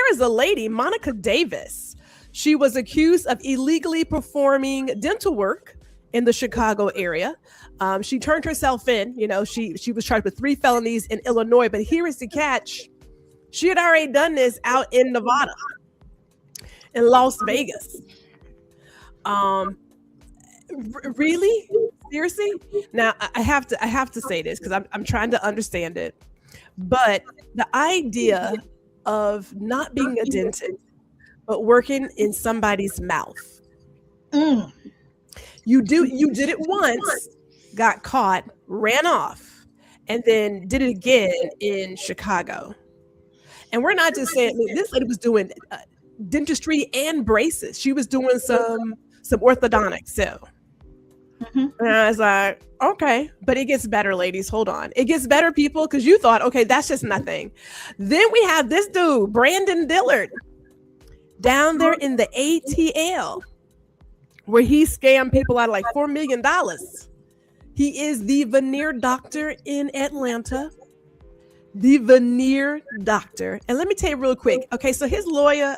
there is a lady, Monica Davis. She was accused of illegally performing dental work in the Chicago area. She turned herself in. She was charged with 3 felonies in Illinois. But here is the catch. She had already done this out in Nevada, in Las Vegas. Really? Seriously? Now I have to say this because I'm trying to understand it. But the idea of not being a dentist, but working in somebody's mouth. You did it once, got caught, ran off, and then did it again in Chicago. And we're not just saying, this lady was doing dentistry and braces. She was doing some orthodontics too. And I was like, okay, but it gets better, ladies. Hold on. It gets better, people, because you thought, okay, that's just nothing. Then we have this dude, Brandon Dillard, down there in the ATL, where he scammed people out of like $4 million. He is the veneer doctor in Atlanta. The veneer doctor. And let me tell you real quick. Okay, so his lawyer,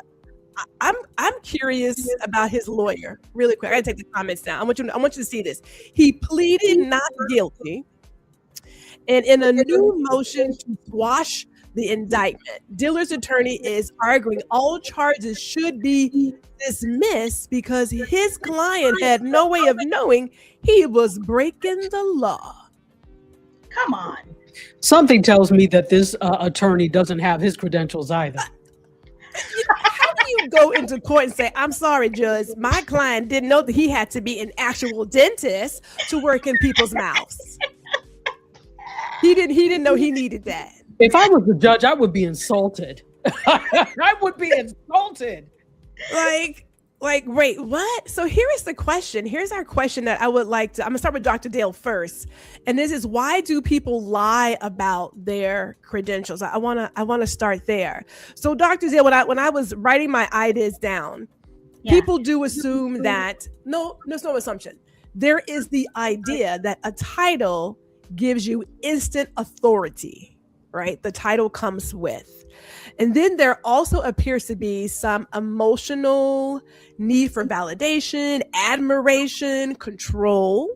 I'm curious about his lawyer. Really quick. I gotta take the comments down. I want you to see this. He pleaded not guilty. And in a new motion to quash the indictment, Dillard's attorney is arguing all charges should be dismissed because his client had no way of knowing he was breaking the law. Come on. Something tells me that this attorney doesn't have his credentials either. How do you go into court and say, I'm sorry, Judge, my client didn't know that he had to be an actual dentist to work in people's mouths? He didn't know he needed that. If I was the judge, I would be insulted. I would be insulted. Like, wait, what? So here is the question. Here's our question that I would like to, I'm gonna start with Dr. Dale first. And this is, why do people lie about their credentials? I wanna start there. So Dr. Dale, when I was writing my ideas down, people do assume that, no, there's no assumption. There is the idea that a title gives you instant authority, right? The title comes with. And then there also appears to be some emotional need for validation, admiration, control.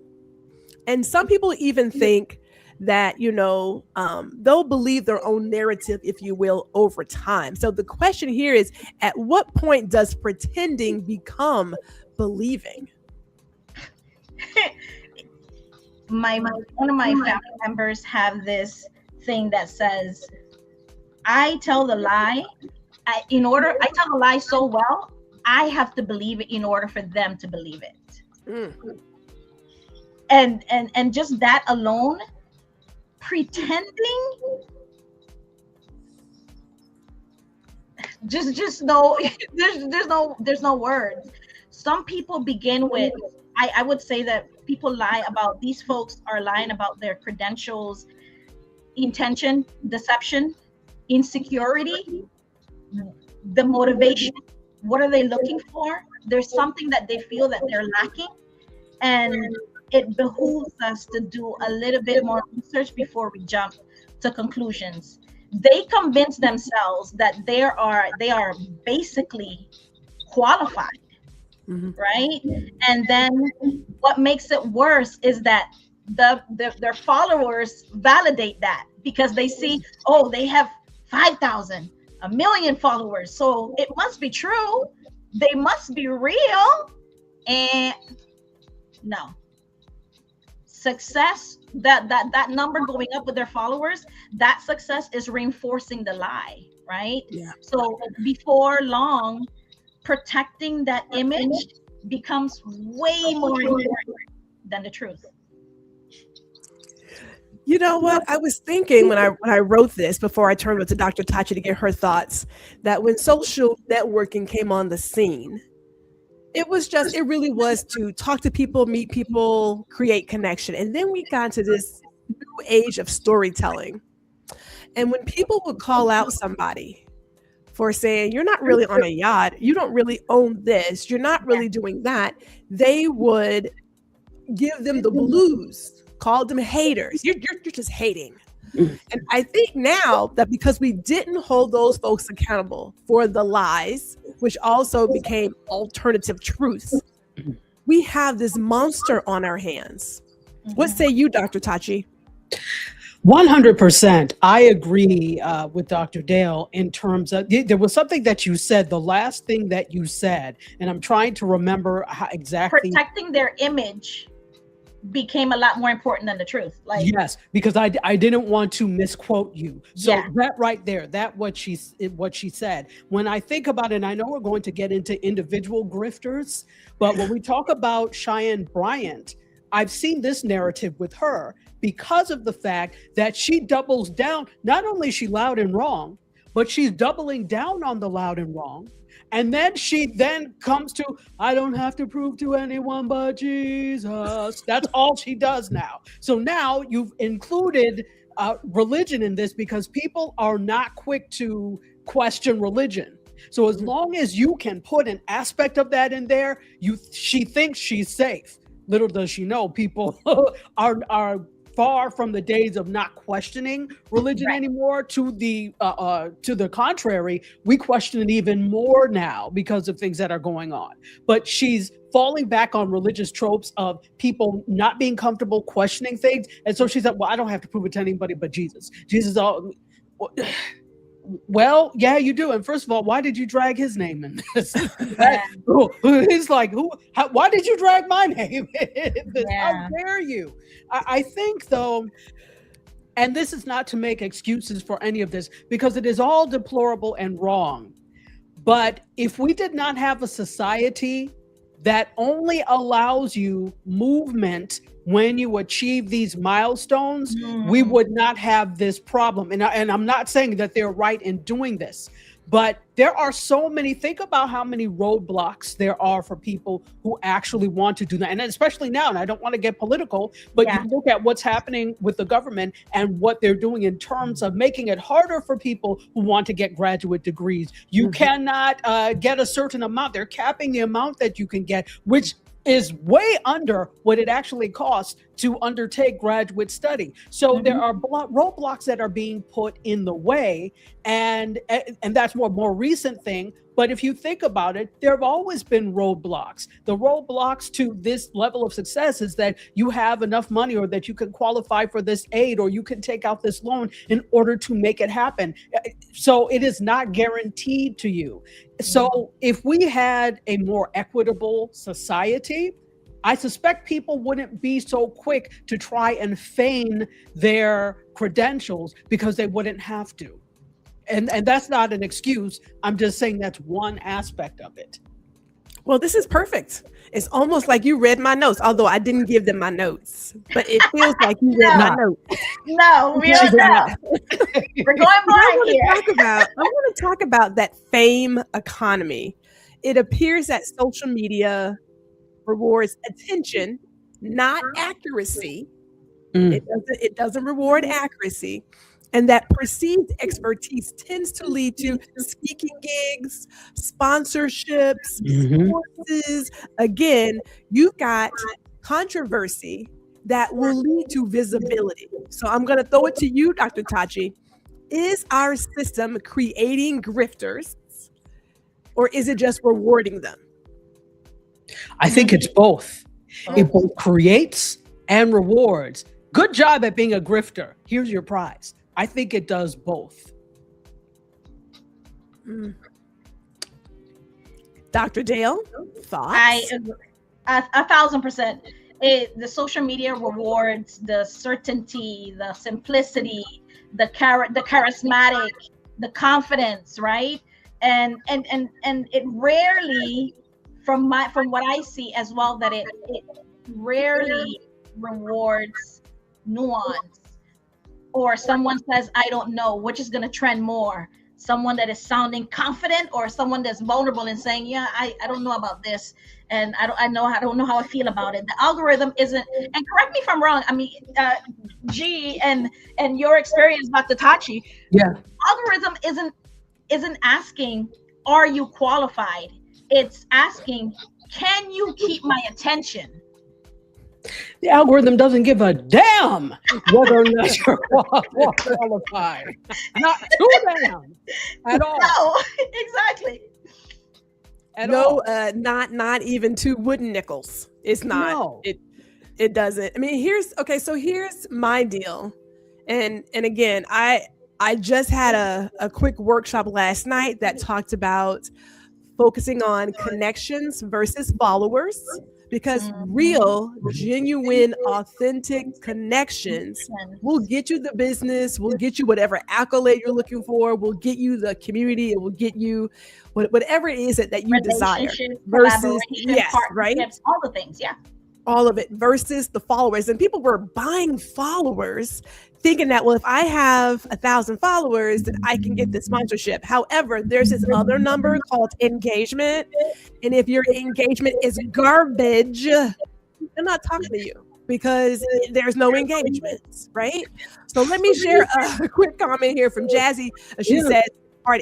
And some people even think that, they'll believe their own narrative, if you will, over time. So the question here is, at what point does pretending become believing? One of my family members have this thing that says, I tell the lie. I tell the lie so well, I have to believe it in order for them to believe it. And just that alone, pretending, just no, there's no words. Some people begin with, I would say that people lie about, these folks are lying about their credentials, intention, deception, insecurity, the motivation. What are they looking for? There's something that they feel that they're lacking, and it behooves us to do a little bit more research before we jump to conclusions. They convince themselves that they are basically qualified, right? And then what makes it worse is that their followers validate that, because they see, oh, they have 5,000, 1 million followers, so it must be true. They must be real. And no. Success, that number going up with their followers, that success is reinforcing the lie, right? Yeah. So before long, protecting that image becomes way more important than the truth. You know what? I was thinking when I wrote this, before I turned to Dr. Tachi to get her thoughts, that when social networking came on the scene, it really was to talk to people, meet people, create connection. And then we got into this new age of storytelling. And when people would call out somebody for saying, you're not really on a yacht, you don't really own this, you're not really doing that, they would give them the blues. Called them haters. You're just hating. And I think now that because we didn't hold those folks accountable for the lies, which also became alternative truths, we have this monster on our hands. What say you, Dr. Tachi? 100%. I agree with Dr. Dale in terms of, there was something that you said, the last thing that you said, and I'm trying to remember how exactly. Protecting their image became a lot more important than the truth. Like, yes, because I didn't want to misquote you. So that right there, what she said. When I think about it, and I know we're going to get into individual grifters, but when we talk about Cheyenne Bryant, I've seen this narrative with her because of the fact that she doubles down. Not only is she loud and wrong, but she's doubling down on the loud and wrong. And then she then comes to, I don't have to prove to anyone but Jesus. That's all she does now. So now you've included religion in this because people are not quick to question religion. So as long as you can put an aspect of that in there, she thinks she's safe. Little does she know, people are far from the days of not questioning religion anymore. To the contrary, we question it even more now because of things that are going on. But she's falling back on religious tropes of people not being comfortable questioning things. And so she said, well, I don't have to prove it to anybody but Jesus. Jesus, well, yeah, you do. And first of all, why did you drag his name in this? He's like, why did you drag my name in this? How dare you? I think, though, and this is not to make excuses for any of this, because it is all deplorable and wrong. But if we did not have a society that only allows you movement when you achieve these milestones, we would not have this problem. And I'm not saying that they're right in doing this, but there are so many, think about how many roadblocks there are for people who actually want to do that. And especially now, and I don't want to get political, but you look at what's happening with the government and what they're doing in terms of making it harder for people who want to get graduate degrees. You cannot get a certain amount. They're capping the amount that you can get, which is way under what it actually costs to undertake graduate study. So there are roadblocks that are being put in the way, and that's more recent thing. But if you think about it, there have always been roadblocks. The roadblocks to this level of success is that you have enough money, or that you can qualify for this aid, or you can take out this loan in order to make it happen. So it is not guaranteed to you. So if we had a more equitable society, I suspect people wouldn't be so quick to try and feign their credentials because they wouldn't have to. And that's not an excuse. I'm just saying that's one aspect of it. Well, this is perfect. It's almost like you read my notes, although I didn't give them my notes, but it feels like you read my notes. No, we are not. We're going blind here. I want to talk about that fame economy. It appears that social media rewards attention, not accuracy. It doesn't reward accuracy. And that perceived expertise tends to lead to speaking gigs, sponsorships, courses. Again, you've got controversy that will lead to visibility. So I'm going to throw it to you, Dr. Tachi. Is our system creating grifters, or is it just rewarding them? I think it's both. It both creates and rewards. Good job at being a grifter. Here's your prize. I think it does both. Dr. Dale, thoughts? I agree. 1,000%. The social media rewards the certainty, the simplicity, the charismatic, the confidence, right? And it rarely, from what I see as well, that it rarely rewards nuance. Or someone says, I don't know, which is going to trend more? Someone that is sounding confident, or someone that's vulnerable and saying, yeah, I don't know about this, and I don't know how I feel about it. The algorithm isn't, and correct me if I'm wrong, I mean, G and your experience, Dr. Tachi, algorithm isn't asking, are you qualified? It's asking, can you keep my attention? The algorithm doesn't give a damn whether or not you're qualified. Not too damn at all. No, exactly. Not even 2 wooden nickels. It's not. No. It doesn't. I mean, here's my deal. And again, I just had a quick workshop last night that talked about focusing on connections versus followers, because real, genuine, authentic connections will get you the business, will get you whatever accolade you're looking for, will get you the community, it will get you whatever it is that you desire. Versus, yes, right? All the things, yeah. All of it versus the followers. And people were buying followers thinking that, well, if I have 1,000 followers, then I can get this sponsorship. However, there's this other number called engagement. And if your engagement is garbage, they're not talking to you because there's no engagement, right? So let me share a quick comment here from Jazzy. She said,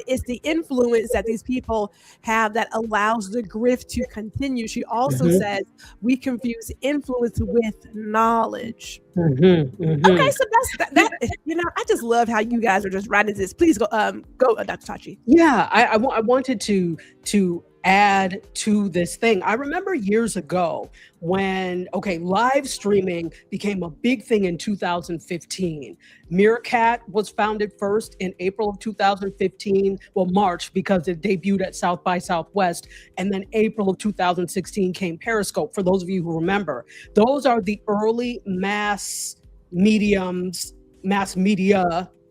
it's the influence that these people have that allows the grift to continue. She also says we confuse influence with knowledge. Okay, so that's that. I just love how you guys are just writing this. Please go, Dr. Tachi. Yeah, I wanted to add to this thing. I remember years ago when, live streaming became a big thing in 2015. Meerkat was founded first in April of 2015, March, because it debuted at South by Southwest. And then April of 2016 came Periscope, for those of you who remember. Those are the early mass media,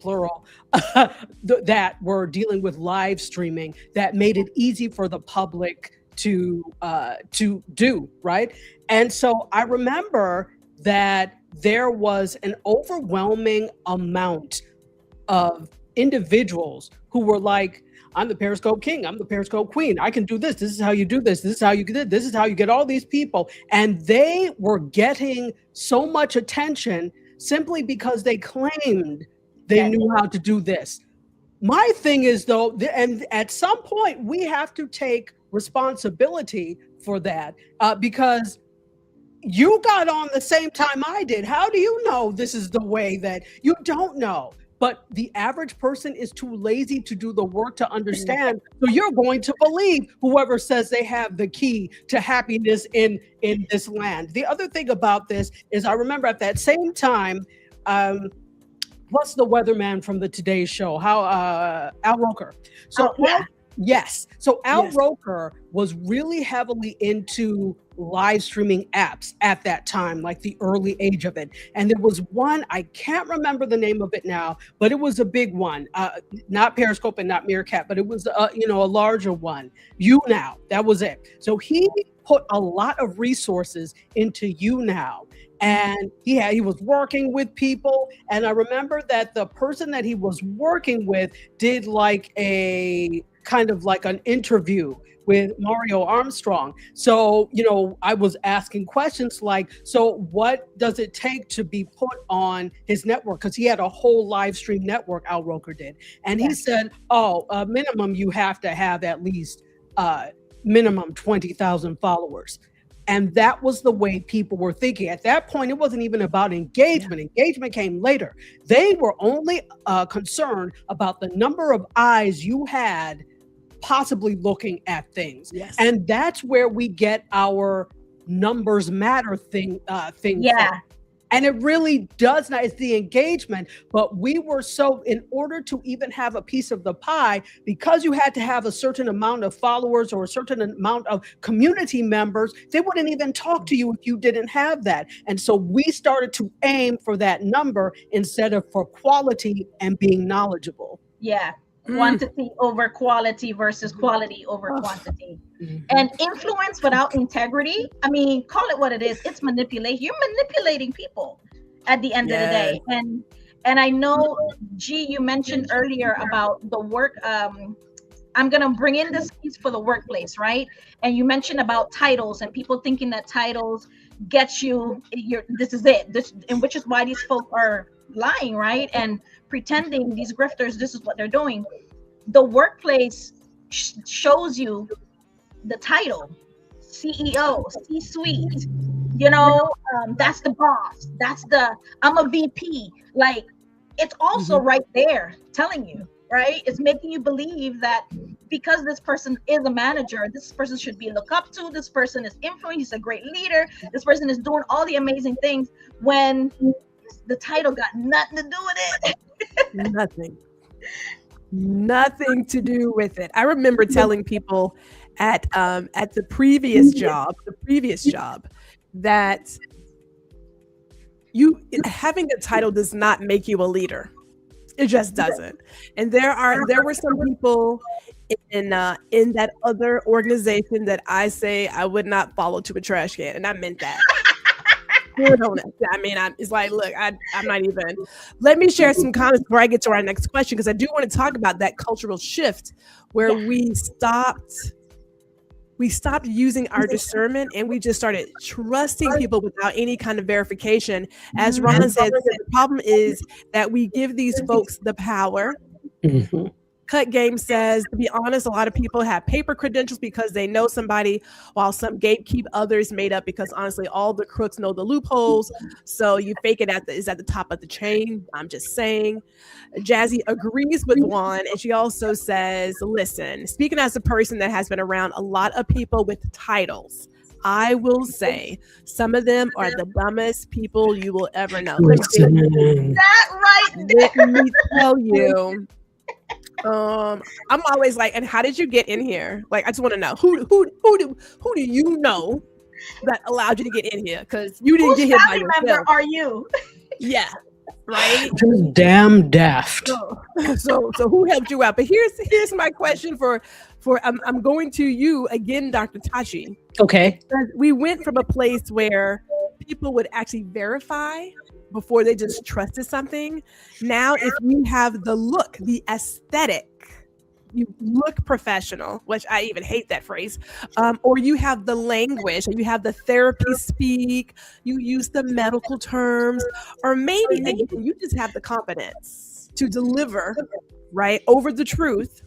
plural, that were dealing with live streaming that made it easy for the public to do, right? And so I remember that there was an overwhelming amount of individuals who were like, I'm the Periscope king, I'm the Periscope queen, I can do this, this is how you do this, this is how you get it, this is how you get all these people. And they were getting so much attention simply because they claimed they knew how to do this. My thing is, though, and at some point we have to take responsibility for that, because you got on the same time I did. How do you know this is the way that you don't know? But the average person is too lazy to do the work to understand. So you're going to believe whoever says they have the key to happiness in this land. The other thing about this is I remember at that same time, what's the weatherman from the Today Show? Al Roker. So yes. So Al Roker was really heavily into live streaming apps at that time, like the early age of it. And there was one, I can't remember the name of it now, but it was a big one, not Periscope and not Meerkat, but it was, a larger one. YouNow, that was it. So he put a lot of resources into YouNow. And he was working with people. And I remember that the person that he was working with did like a kind of like an interview with Mario Armstrong. So, I was asking questions like, so what does it take to be put on his network? Because he had a whole live stream network, Al Roker did. And he said, minimum, you have to have at least minimum 20,000 followers. And that was the way people were thinking. At that point, it wasn't even about engagement. Engagement came later. They were only concerned about the number of eyes you had possibly looking at things. Yes. And that's where we get our numbers matter thing from. And it really does not, it's the engagement, but we were so, in order to even have a piece of the pie, because you had to have a certain amount of followers or a certain amount of community members, they wouldn't even talk to you if you didn't have that. And so we started to aim for that number instead of for quality and being knowledgeable. Yeah. Quantity over quality versus quality over quantity. And influence without integrity, I mean, call it what it is. It's manipulation. You're manipulating people at the end of the day. And I know, G, you mentioned earlier about the work. I'm going to bring in this piece for the workplace, right? And you mentioned about titles and people thinking that titles get you, this is it. And which is why these folks are lying, right? And pretending these grifters, this is what they're doing. The workplace shows you the title, CEO, C-suite, That's the boss. I'm a VP. Like, it's also right there telling you, right? It's making you believe that because this person is a manager, this person should be looked up to. This person is influential. He's a great leader. This person is doing all the amazing things when the title got nothing to do with it. Nothing to do with it. I remember telling people at the previous job that having a title does not make you a leader. It just doesn't. And there were some people in that other organization that I say I would not follow to a trash can, and I meant that. I mean, it's like, look, I'm not even. Let me share some comments before I get to our next question, because I do want to talk about that cultural shift where we stopped using our discernment and we just started trusting people without any kind of verification. As Ron said, the problem is that we give these folks the power. Cut Game says, to be honest, a lot of people have paper credentials because they know somebody, while some gatekeep others made up because honestly, all the crooks know the loopholes. So you fake it is at the top of the chain. I'm just saying. Jazzy agrees with Juan, and she also says, listen, speaking as a person that has been around a lot of people with titles, I will say some of them are the dumbest people you will ever know. That right there. Let me tell you. I'm always like, and how did you get in here? Like, I just want to know who do you know that allowed you to get in here? Because you didn't get here by yourself. Member are you? Yeah, right. Just damn daft. So who helped you out? But here's my question for I'm going to you again, Dr. Tachi. Okay. We went from a place where people would actually verify before they just trusted something. Now, if you have the look, the aesthetic, you look professional, which I even hate that phrase, or you have the language, or you have the therapy speak, you use the medical terms, or maybe again, you just have the confidence to deliver, right, over the truth.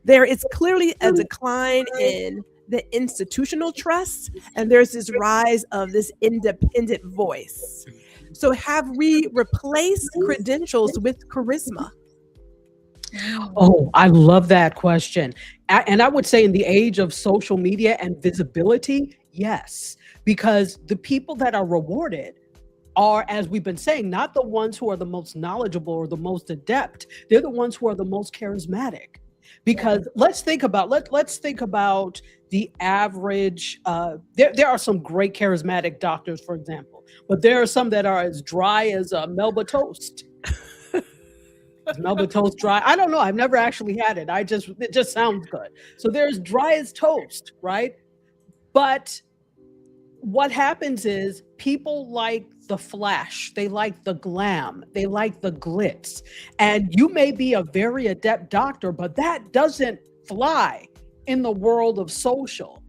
There is clearly a decline in the institutional trust, and there's this rise of this independent voice. So have we replaced credentials with charisma? Oh, I love that question. And I would say in the age of social media and visibility, yes, because the people that are rewarded are, as we've been saying, not the ones who are the most knowledgeable or the most adept. They're the ones who are the most charismatic. Because let's think about the average. There are some great charismatic doctors, for example, but there are some that are as dry as Melba toast. Is Melba toast dry? I don't know. I've never actually had it. It just sounds good. So there's dry as toast, right? But what happens is people like the flash, they like the glam, they like the glitz. And you may be a very adept doctor, but that doesn't fly in the world of social.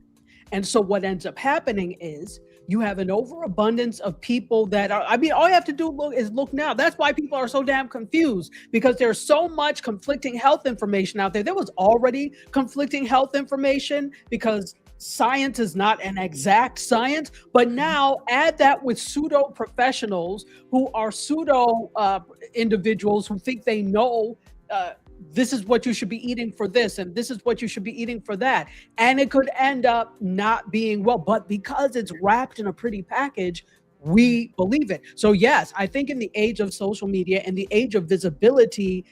And so what ends up happening is you have an overabundance of people that are, all you have to do is look now. That's why people are so damn confused, because there's so much conflicting health information out there. There was already conflicting health information because science is not an exact science, but now add that with pseudo professionals who are pseudo individuals who think they know this is what you should be eating for this, and this is what you should be eating for that. And it could end up not being well, but because it's wrapped in a pretty package, we believe it. So yes, I think in the age of social media and the age of visibility,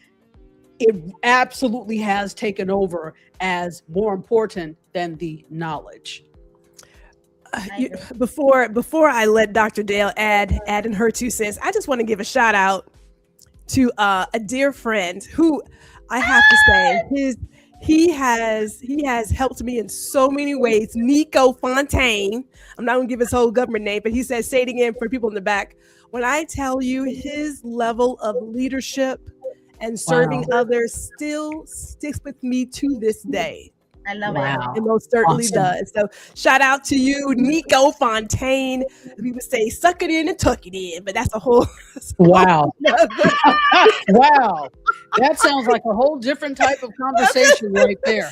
it absolutely has taken over as more important than the knowledge. Before I let Dr. Dale add in her 2 cents, I just want to give a shout out to a dear friend who I have to say he has helped me in so many ways. Nico Fontaine. I'm not gonna give his whole government name, but he says, say it again for people in the back. When I tell you his level of leadership and serving others still sticks with me to this day. I love it. It most certainly does. So shout out to you, Nico Fontaine. We would say suck it in and tuck it in, but that's a whole wow. Wow. That sounds like a whole different type of conversation right there.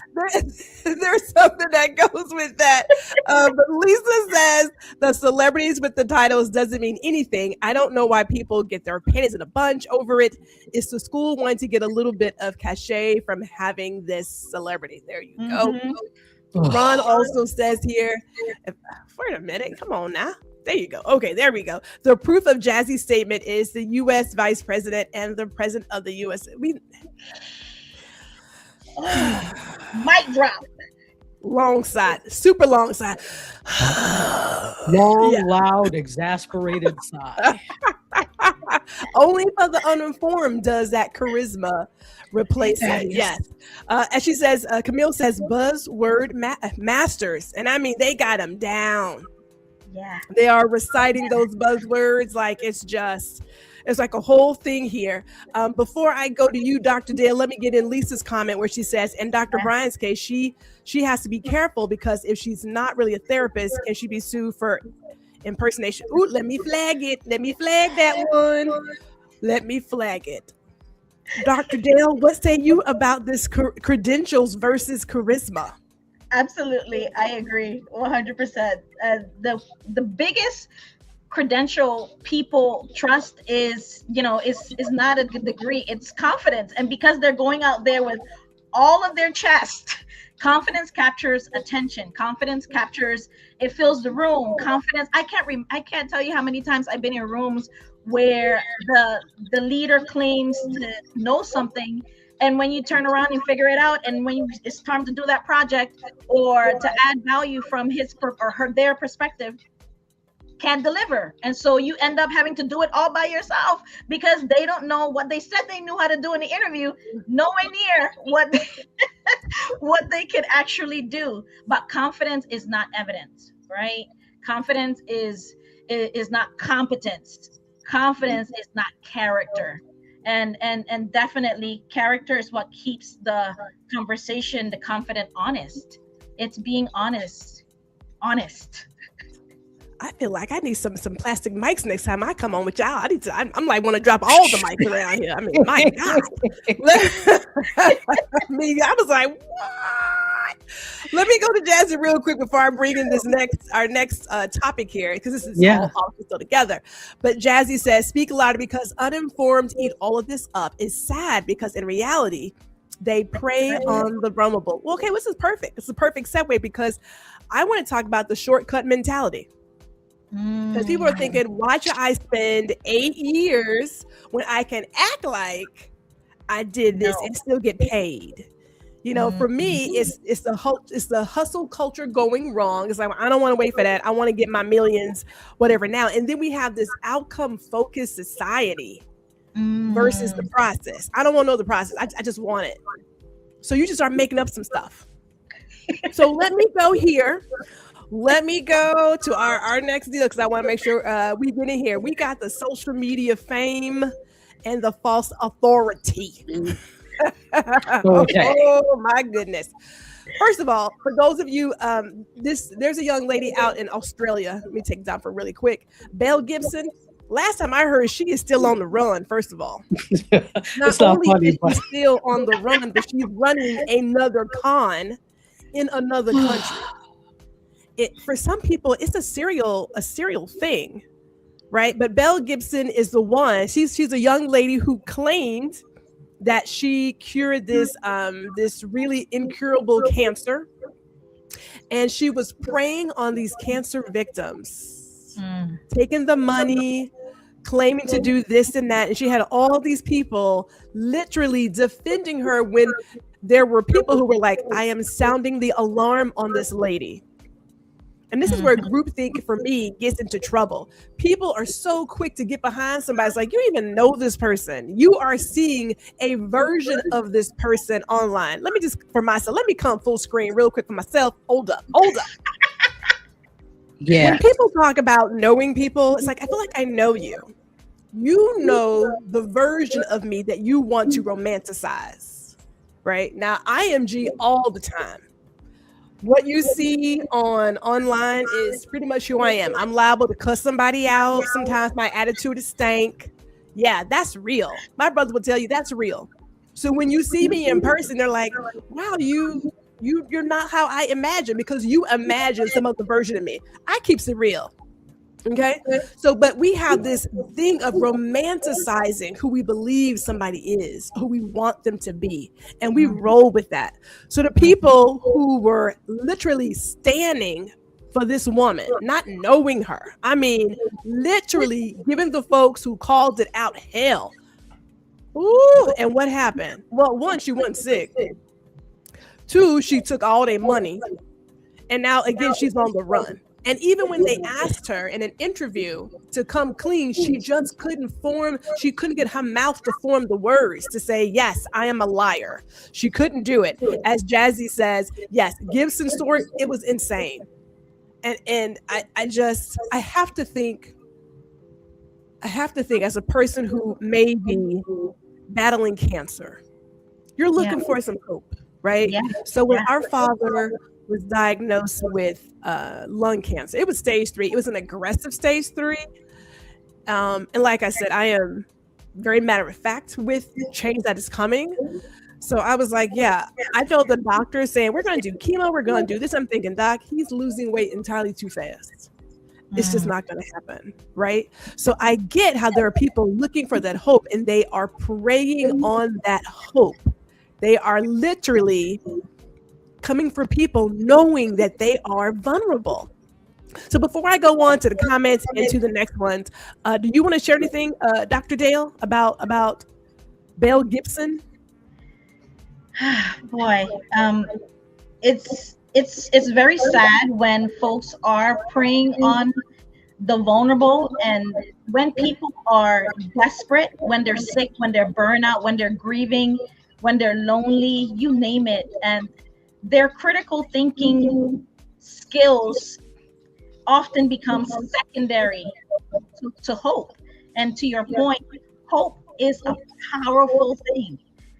There's something that goes with that. But Lisa says the celebrities with the titles doesn't mean anything. I don't know why people get their panties in a bunch over it. It's the school wanting to get a little bit of cachet from having this celebrity. There you go. Ron also says here, wait a minute, come on now. There you go. Okay, there we go. The proof of Jazzy's statement is the U.S. Vice President and the President of the U.S. Mic drop. Long side, super long side. Long, loud, exasperated sigh. Only for the uninformed does that charisma replace it. Yes. As she says, Camille says buzzword masters. And I mean, they got them down. Yeah. They are reciting those buzzwords like it's like a whole thing here. Before I go to you, Dr. Dale, let me get in Lisa's comment where she says, in Dr. Brian's case, she has to be careful because if she's not really a therapist, can she be sued for impersonation? Ooh, let me flag it. Let me flag that one. Let me flag it. Dr. Dale, what say you about this credentials versus charisma? Absolutely, I agree 100%. The biggest credential people trust is not a degree, it's confidence. And because they're going out there with all of their chest, confidence captures attention. Confidence captures, it fills the room. Confidence, I can't tell you how many times I've been in rooms where the leader claims to know something, and when you turn around and figure it out, and when it's time to do that project or to add value from their perspective, can't deliver. And so you end up having to do it all by yourself because they don't know what they said they knew how to do in the interview, nowhere near what they can actually do. But confidence is not evidence, right? Confidence is not competence. Confidence is not character. And definitely character is what keeps the conversation, the confident, honest. It's being honest. I feel like I need some plastic mics next time I come on with y'all. I'm like want to drop all the mics around here. I mean, my God. I was like, what? Let me go to Jazzy real quick before I bring in our next topic here, because this is all still together. But Jazzy says, speak louder because uninformed eat all of this up is sad because in reality, they prey on the vulnerable. Well, okay, this is perfect. It's a perfect segue because I want to talk about the shortcut mentality. Because people are thinking, why should I spend 8 years when I can act like I did this and still get paid? For me, it's the hustle culture going wrong. It's like, I don't want to wait for that. I want to get my millions, whatever now. And then we have this outcome focused society versus the process. I don't want to know the process. I just want it. So you just start making up some stuff. So let me go here. Let me go to our next deal because I want to make sure we get in here. We got the social media fame and the false authority. Okay. Oh my goodness. First of all, for those of you, there's a young lady out in Australia. Let me take it down for really quick. Belle Gibson. Last time I heard, she is still on the run. First of all, not only is she still on the run, but she's running another con in another country. For some people, it's a serial thing, right? But Belle Gibson is the one. She's a young lady who claimed that she cured this really incurable cancer, and she was preying on these cancer victims, taking the money, claiming to do this and that, and she had all these people literally defending her when there were people who were like, I am sounding the alarm on this lady. And this is where groupthink for me gets into trouble. People are so quick to get behind somebody. It's like, you don't even know this person. You are seeing a version of this person online. Let me come full screen real quick for myself. Hold up. Yeah. When people talk about knowing people, it's like, I feel like I know you. You know the version of me that you want to romanticize, right? Now, I am G all the time. What you see online is pretty much who I am. I'm liable to cuss somebody out. Sometimes my attitude is stank. Yeah, that's real. My brother will tell you that's real. So when you see me in person, they're like, wow, you're not how I imagine, because you imagine some other version of me. I keeps it real. Okay. So, but we have this thing of romanticizing who we believe somebody is, who we want them to be, and we roll with that. So the people who were literally standing for this woman, not knowing her, I mean, literally giving the folks who called it out hell. Ooh, and what happened? Well, one, she wasn't sick. Two, she took all their money. And now again, she's on the run. And even when they asked her in an interview to come clean, she just couldn't get her mouth to form the words to say, yes, I am a liar. She couldn't do it. As Jazzy says, yes, Gibson's story, it was insane. And I have to think as a person who may be battling cancer, you're looking for some hope, right? Yeah. So when our father was diagnosed with lung cancer, it was stage 3. It was an aggressive stage 3. And like I said, I am very matter of fact with change that is coming. So I was like, yeah, I told the doctor saying, we're going to do chemo, we're going to do this. I'm thinking, doc, he's losing weight entirely too fast. It's just not going to happen, right? So I get how there are people looking for that hope, and they are preying on that hope. They are literally coming for people knowing that they are vulnerable. So before I go on to the comments and to the next ones, do you want to share anything, Dr. Dale, about Belle Gibson? Boy, it's very sad when folks are preying on the vulnerable, and when people are desperate, when they're sick, when they're burnout, when they're grieving, when they're lonely, you name it, and their critical thinking skills often become secondary to hope. And to your point, hope is a powerful thing,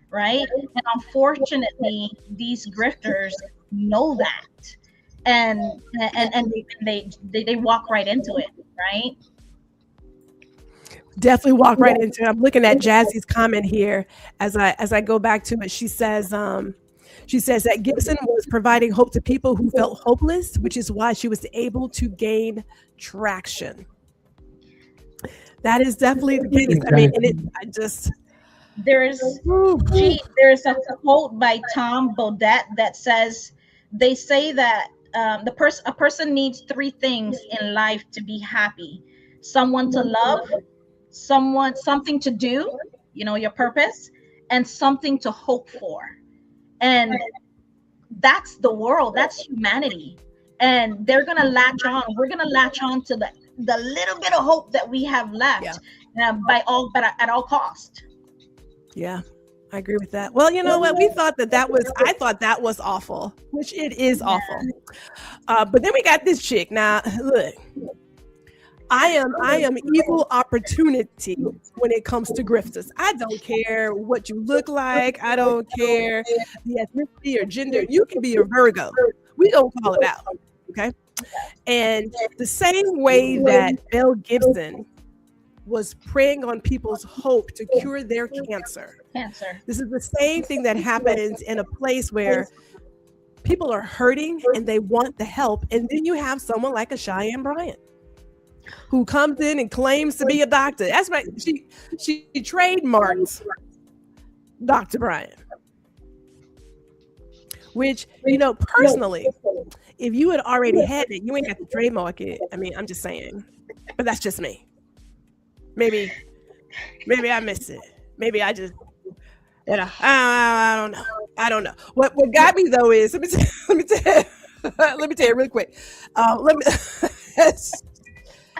right? And unfortunately, these grifters know that, and they walk right into it, right? Definitely walk right into it. I'm looking at Jazzy's comment here as I go back to it. She says that Gibson was providing hope to people who felt hopeless, which is why she was able to gain traction. That is definitely the case. I mean, there's a quote by Tom Bodett that says, they say that a person needs 3 things in life to be happy: someone to love, something to do, your purpose, and something to hope for. And that's the world, that's humanity. And they're gonna latch on. We're gonna latch on to the little bit of hope that we have left, at all cost. Yeah, I agree with that. Well, you know what? I thought that was awful, which it is awful. But then we got this chick. Now, look, I am equal opportunity when it comes to grifters. I don't care what you look like. I don't care the ethnicity or gender. You can be a Virgo. We don't call it out, okay? And the same way that Belle Gibson was preying on people's hope to cure their cancer. This is the same thing that happens in a place where people are hurting and they want the help. And then you have someone like a Cheyenne Bryant who comes in and claims to be a doctor. That's right. She trademarked Dr. Bryant, which, personally, if you had already had it, you ain't got to trademark it. I mean, I'm just saying, but that's just me. Maybe I missed it. Maybe I just, I don't know. What got me though is, let me tell you real quick.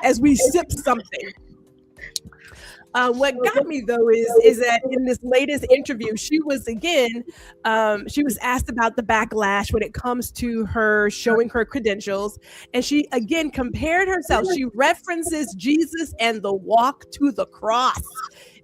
As we sip something. What got me though is that in this latest interview, she was asked about the backlash when it comes to her showing her credentials, and she again compared herself. She references Jesus and the walk to the cross.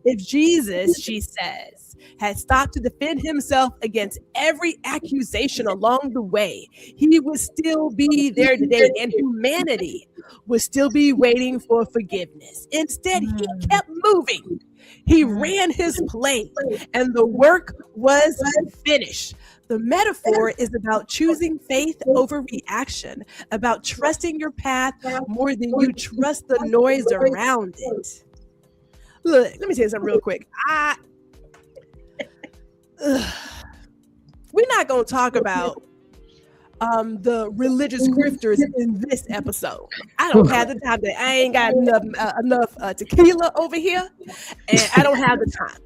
If Jesus, she says, had stopped to defend himself against every accusation along the way, he would still be there today, and humanity would still be waiting for forgiveness. Instead, he kept moving. He ran his play, and the work was finished. The metaphor is about choosing faith over reaction, about trusting your path more than you trust the noise around it. Look, let me tell you something real quick. We're not going to talk about the religious grifters in this episode. I don't have the time. I ain't got enough tequila over here, and I don't have the time.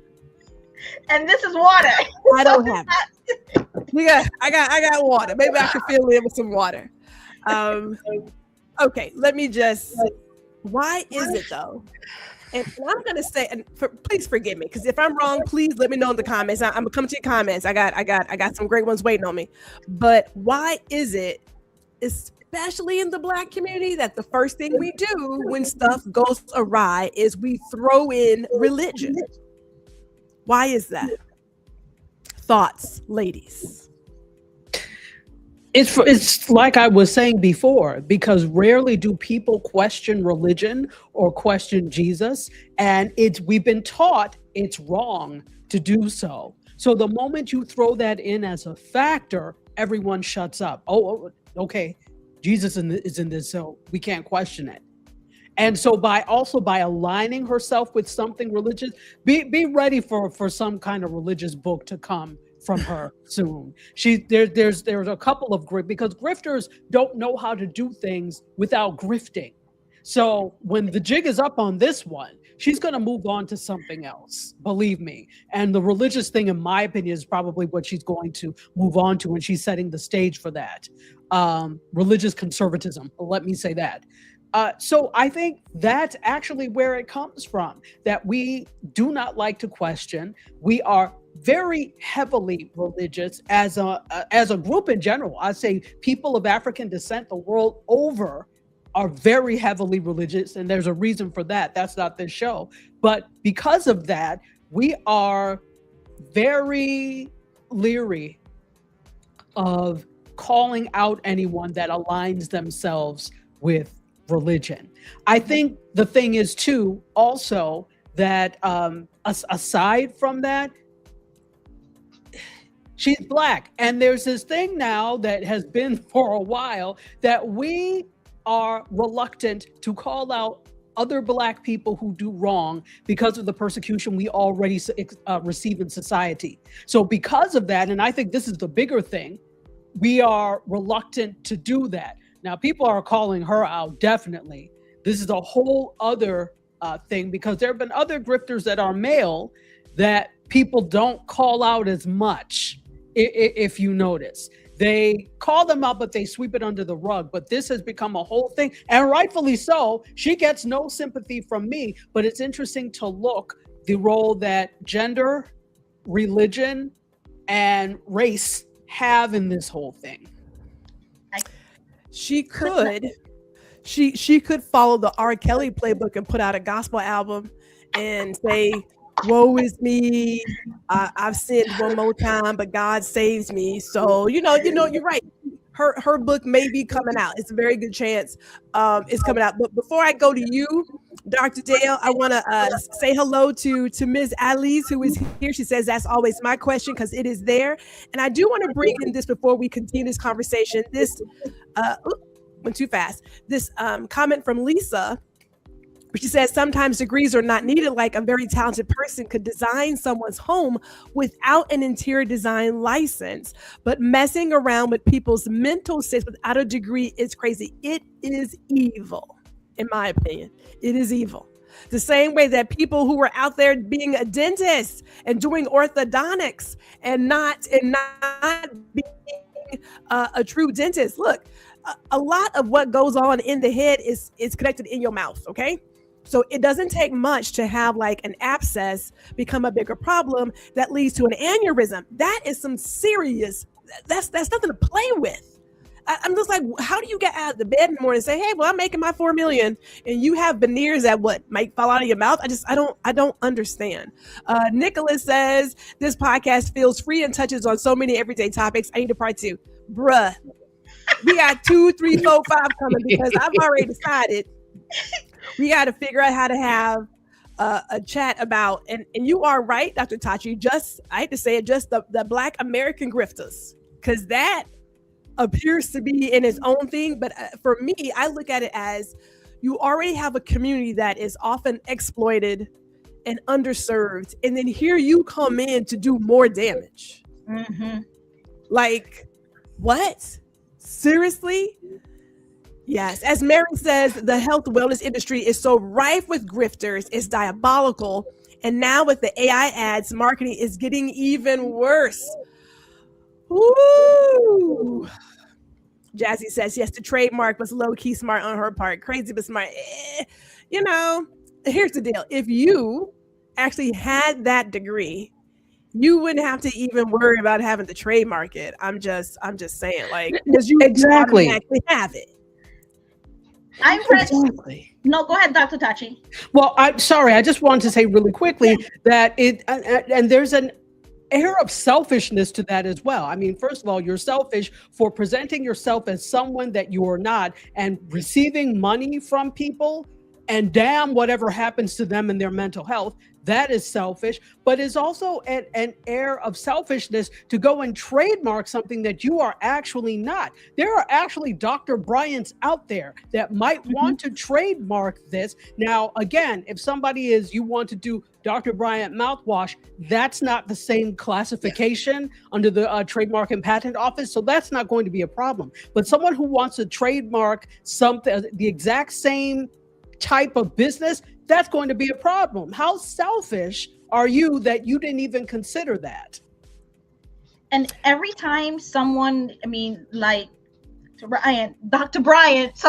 And this is water. I don't have it. I got water. Maybe I can fill in with some water. Okay, let me just. Why is it though? And I'm gonna say, and please forgive me, because if I'm wrong, please let me know in the comments. I'm gonna come to your comments. I got some great ones waiting on me. But why is it, especially in the Black community, that the first thing we do when stuff goes awry is we throw in religion? Why is that? Thoughts, ladies? It's like I was saying before, because rarely do people question religion or question Jesus, and we've been taught it's wrong to do so. So the moment you throw that in as a factor, everyone shuts up. Oh, okay, Jesus is in this, so we can't question it. And so by aligning herself with something religious, be ready for some kind of religious book to come from her soon. There's a couple of because grifters don't know how to do things without grifting. So when the jig is up on this one, she's going to move on to something else, believe me. And the religious thing, in my opinion, is probably what she's going to move on to, and she's setting the stage for that. Religious conservatism, let me say that. So I think that's actually where it comes from, that we do not like to question. We are very heavily religious as a group in general. I say people of African descent the world over are very heavily religious, and there's a reason for that. That's not this show. But because of that, we are very leery of calling out anyone that aligns themselves with religion. I think the thing is too, also, that aside from that, she's Black. And there's this thing now that has been for a while that we are reluctant to call out other Black people who do wrong because of the persecution we already receive in society. So because of that, and I think this is the bigger thing, we are reluctant to do that. Now, people are calling her out, definitely. This is a whole other thing, because there have been other grifters that are male that people don't call out as much, if you notice. They call them out, but they sweep it under the rug. But this has become a whole thing, and rightfully so. She gets no sympathy from me, but it's interesting to look the role that gender, religion, and race have in this whole thing. She could follow the R. Kelly playbook and put out a gospel album and say, woe is me, I've sinned one more time, but God saves me. So, you're right. Her book may be coming out. It's a very good chance it's coming out. But before I go to you, Dr. Dale, I want to say hello to Ms. Alice, who is here. She says, that's always my question, because it is there. And I do want to bring in this before we continue this conversation. This went too fast. This comment from Lisa, she says, sometimes degrees are not needed. Like a very talented person could design someone's home without an interior design license, but messing around with people's mental states without a degree is crazy. It is evil, in my opinion. It is evil. The same way that people who were out there being a dentist and doing orthodontics and not being a true dentist. Look, a lot of what goes on in the head is connected in your mouth, okay? So it doesn't take much to have like an abscess become a bigger problem that leads to an aneurysm. That is some serious, that's nothing to play with. I'm just like, how do you get out of the bed in the morning and say, hey, well, I'm making my 4 million, and you have veneers that might fall out of your mouth? I don't understand. Nicholas says, this podcast feels free and touches on so many everyday topics. I need a part 2. Bruh, we got 2, 3, 4, 5 coming, because I've already decided we got to figure out how to have a chat about, and you are right, Dr. Tachi, just, I hate to say it, just the Black American grifters, because that appears to be in its own thing. But for me, I look at it as you already have a community that is often exploited and underserved, and then here you come in to do more damage. Mm-hmm. Like, what? Seriously? Yes. As Mary says, the health wellness industry is so rife with grifters, it's diabolical. And now with the AI ads, marketing is getting even worse. Woo! Jazzy says, yes, the trademark was low-key smart on her part. Crazy but smart. You know, here's the deal. If you actually had that degree, you wouldn't have to even worry about having to trademark it. I'm just saying, like, because you exactly have it. I'm exactly. No, go ahead, Dr. Tachi. Well, I'm sorry. I just wanted to say really quickly that it, and there's an air of selfishness to that as well. I mean, first of all, you're selfish for presenting yourself as someone that you are not and receiving money from people, and damn whatever happens to them and their mental health. That is selfish, but it's also an air of selfishness to go and trademark something that you are actually not. There are actually Dr. Bryants out there that might want to trademark this. Now, again, if somebody you want to do Dr. Bryant mouthwash, that's not the same classification under the Trademark and Patent Office, so that's not going to be a problem. But someone who wants to trademark something, the exact same type of business, that's going to be a problem. How selfish are you that you didn't even consider that? And every time someone, I mean, like Dr. Bryant,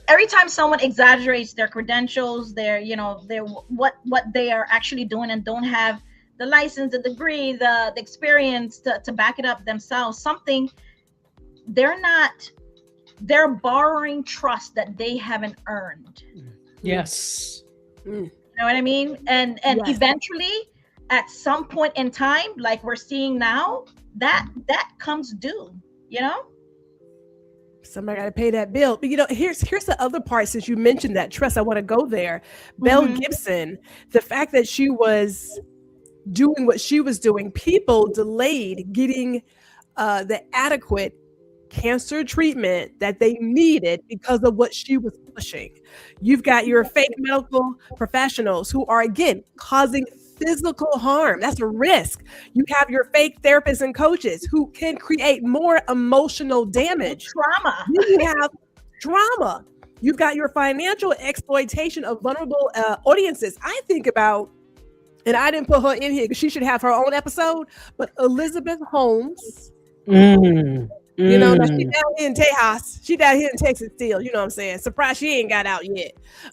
every time someone exaggerates their credentials, their what they are actually doing and don't have the license, the degree, the experience to back it up themselves, they're borrowing trust that they haven't earned. Yes. You know what I mean? And yes. Eventually, at some point in time, like we're seeing now, that comes due, you know? Somebody got to pay that bill. But, here's the other part, since you mentioned that trust, I want to go there. Belle Gibson, the fact that she was doing what she was doing, people delayed getting the adequate cancer treatment that they needed because of what she was pushing. You've got your fake medical professionals who are, again, causing physical harm. That's a risk. You have your fake therapists and coaches who can create more emotional damage. Trauma. You have drama. You've got your financial exploitation of vulnerable audiences. I think about, and I didn't put her in here because she should have her own episode, but Elizabeth Holmes. Now she down here in Tejas. She down here in Texas still, you know what I'm saying? Surprised she ain't got out yet.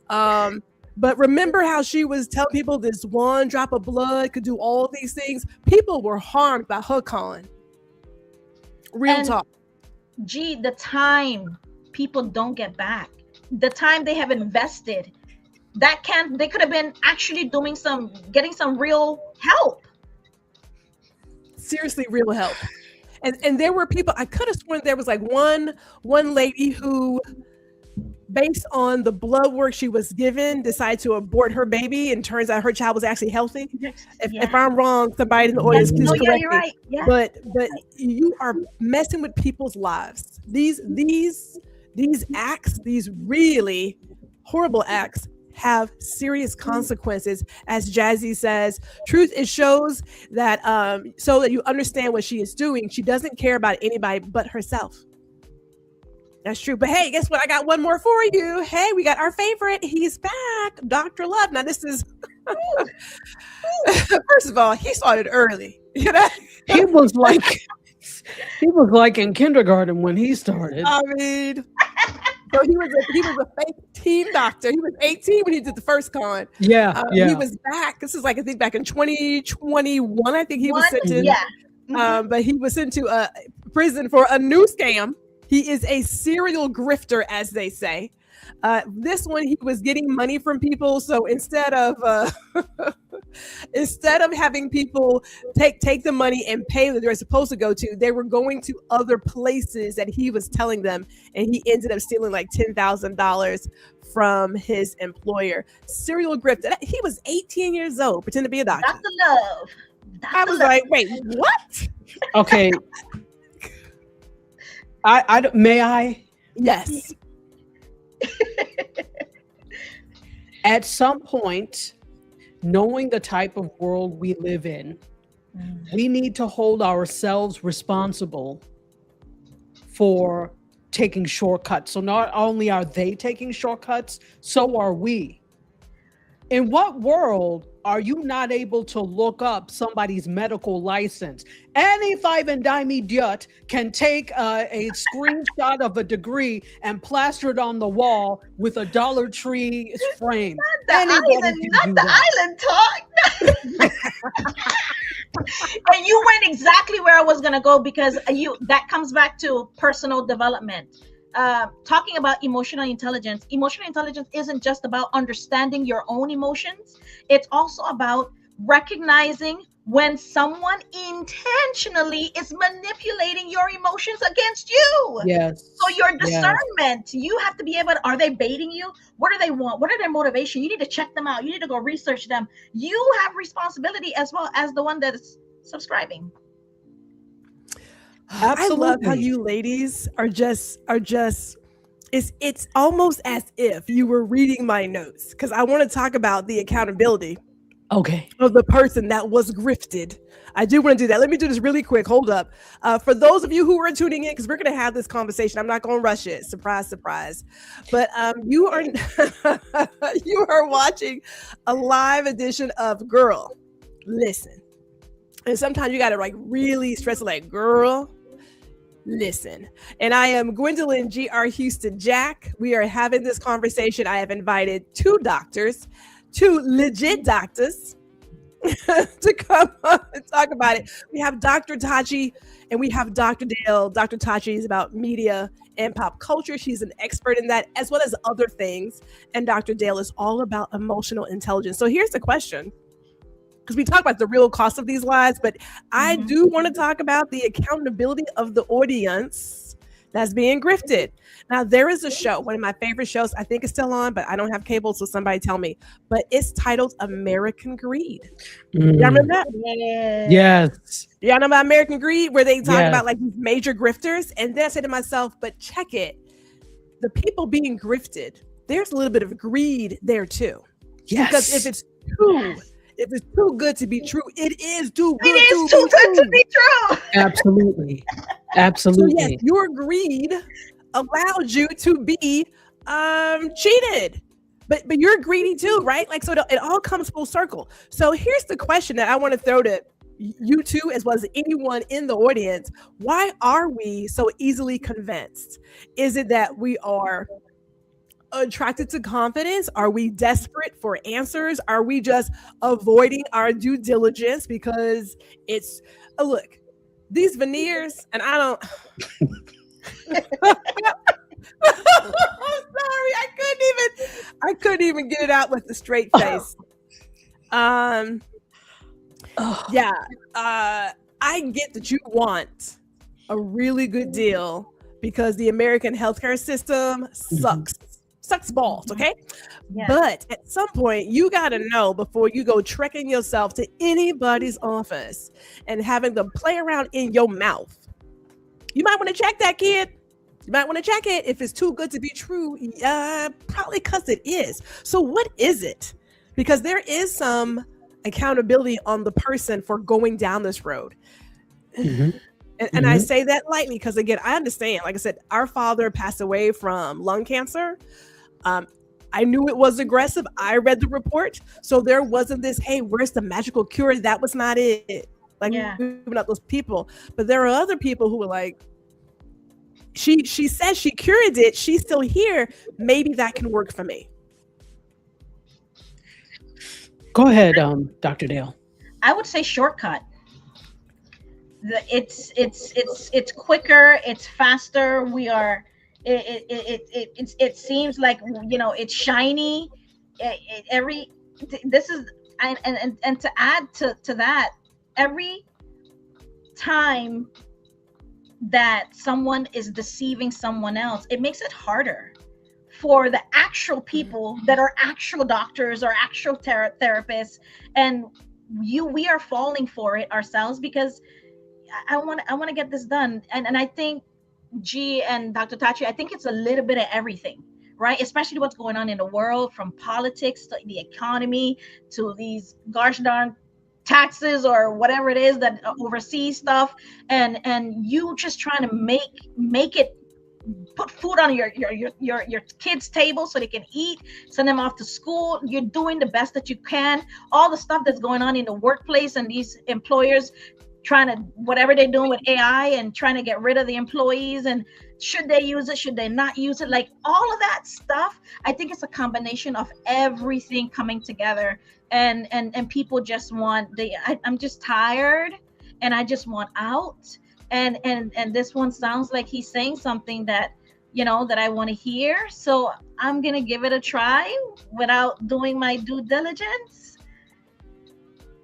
But remember how she was telling people this one drop of blood could do all these things? People were harmed by her con. Real talk. Gee, the time people don't get back. The time they have invested. They could have been actually getting some real help. Seriously, real help. And there were people, I could have sworn there was like one lady who, based on the blood work she was given, decided to abort her baby, and turns out her child was actually healthy. If I'm wrong, somebody in the audience, please correct me. Right. Yeah. But you are messing with people's lives. These acts, these really horrible acts, have serious consequences. As Jazzy says, truth it shows that so that you understand what she is doing. She doesn't care about anybody but herself. That's true. But hey, guess what? I got one more for you. Hey, we got our favorite. He's back, Dr. Love. Now this is first of all, he started early. You know, he was like in kindergarten when he started. I mean, so he was a fake teen doctor. He was 18 when he did the first con. Yeah. He was back. This is like, I think back in 2021. I think he was sent to. Yeah. But he was sent to prison for a new scam. He is a serial grifter, as they say. This one, he was getting money from people. So instead of having people take the money and pay that they were supposed to go to, they were going to other places that he was telling them, and he ended up stealing like $10,000 from his employer. Serial grifter. He was 18 years old, pretending to be a doctor. That's the love. I was like, wait, what? Okay. May I? Yes. At some point, knowing the type of world we live in, we need to hold ourselves responsible for taking shortcuts. So not only are they taking shortcuts, so are we. In what world are you not able to look up somebody's medical license? Any five and dime idiot can take a screenshot of a degree and plaster it on the wall with a Dollar Tree frame. Not the island talk. And you went exactly where I was going to go, because that comes back to personal development. Talking about emotional intelligence isn't just about understanding your own emotions. It's also about recognizing when someone intentionally is manipulating your emotions against you. Yes. So your discernment, you have to be able to, are they baiting you? What do they want? What are their motivation? You need to check them out. You need to go research them. You have responsibility as well as the one that is subscribing. Absolutely. I love how you ladies are just it's almost as if you were reading my notes, because I want to talk about the accountability of the person that was grifted. I do want to do that. Let me do this really quick. Hold up. For those of you who are tuning in, because we're going to have this conversation, I'm not going to rush it. Surprise, surprise. But you are you are watching a live edition of Girl, Listen. And sometimes you got to like really stress it, like, girl, listen. And I am Gwendolyn G.R. Houston Jack. We are having this conversation. I have invited two doctors, two legit doctors, to come up and talk about it. We have Dr. Tachi and we have Dr. Dale. Dr. Tachi is about media and pop culture. She's an expert in that, as well as other things. And Dr. Dale is all about emotional intelligence. So here's the question, because we talk about the real cost of these lies, but I do want to talk about the accountability of the audience that's being grifted. Now, there is a show, one of my favorite shows, I think it's still on, but I don't have cable, so somebody tell me, but it's titled American Greed. Y'all remember that? Yes. Y'all know about American Greed, where they talk about like these major grifters? And then I said to myself, but check it. The people being grifted, there's a little bit of greed there too. Yes. Because if it's too good to be true, it is too good to be true. Absolutely. Absolutely. So yes, your greed allowed you to be cheated. But you're greedy too, right? Like, so it all comes full circle. So here's the question that I want to throw to you two, as well as anyone in the audience. Why are we so easily convinced? Is it that we are attracted to confidence? Are we desperate for answers? Are we just avoiding our due diligence because it's look, these veneers, and I don't I'm sorry, I couldn't even get it out with a straight face. I get that you want a really good deal because the American healthcare system sucks balls, okay? Yeah. But at some point, you got to know before you go trekking yourself to anybody's office and having them play around in your mouth. You might want to check that, kid. You might want to check it. If it's too good to be true, probably because it is. So what is it? Because there is some accountability on the person for going down this road. And I say that lightly because, again, I understand. Like I said, our father passed away from lung cancer. I knew it was aggressive. I read the report. So there wasn't this, hey, where's the magical cure? That was not it. Like, we were not those people. But there are other people who were like, she says she cured it. She's still here. Maybe that can work for me. Go ahead, Dr. Dale. I would say shortcut. It's quicker, it's faster. We are It seems like, it's shiny. Every this is and to add to that, every time that someone is deceiving someone else, it makes it harder for the actual people that are actual doctors or actual therapists, and we are falling for it ourselves, because I want to get this done. And I think, G and Dr. Tachi, I think it's a little bit of everything, right? Especially what's going on in the world, from politics to the economy to these gosh darn taxes or whatever it is that overseas stuff, and you just trying to make it, put food on your kids' table so they can eat, send them off to school. You're doing the best that you can. All the stuff that's going on in the workplace, and these employers trying to, whatever they're doing with AI and trying to get rid of the employees, and should they use it, should they not use it, like all of that stuff. I think it's a combination of everything coming together, and people just want, I'm just tired, and I just want out. And this one sounds like he's saying something that, that I want to hear. So I'm gonna give it a try without doing my due diligence,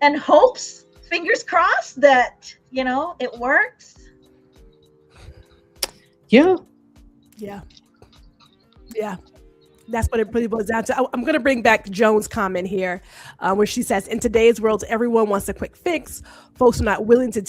and hopes, fingers crossed, that it works. Yeah. That's what it really boils down to. I'm going to bring back Joan's comment here, where she says, in today's world, everyone wants a quick fix. Folks are not willing to take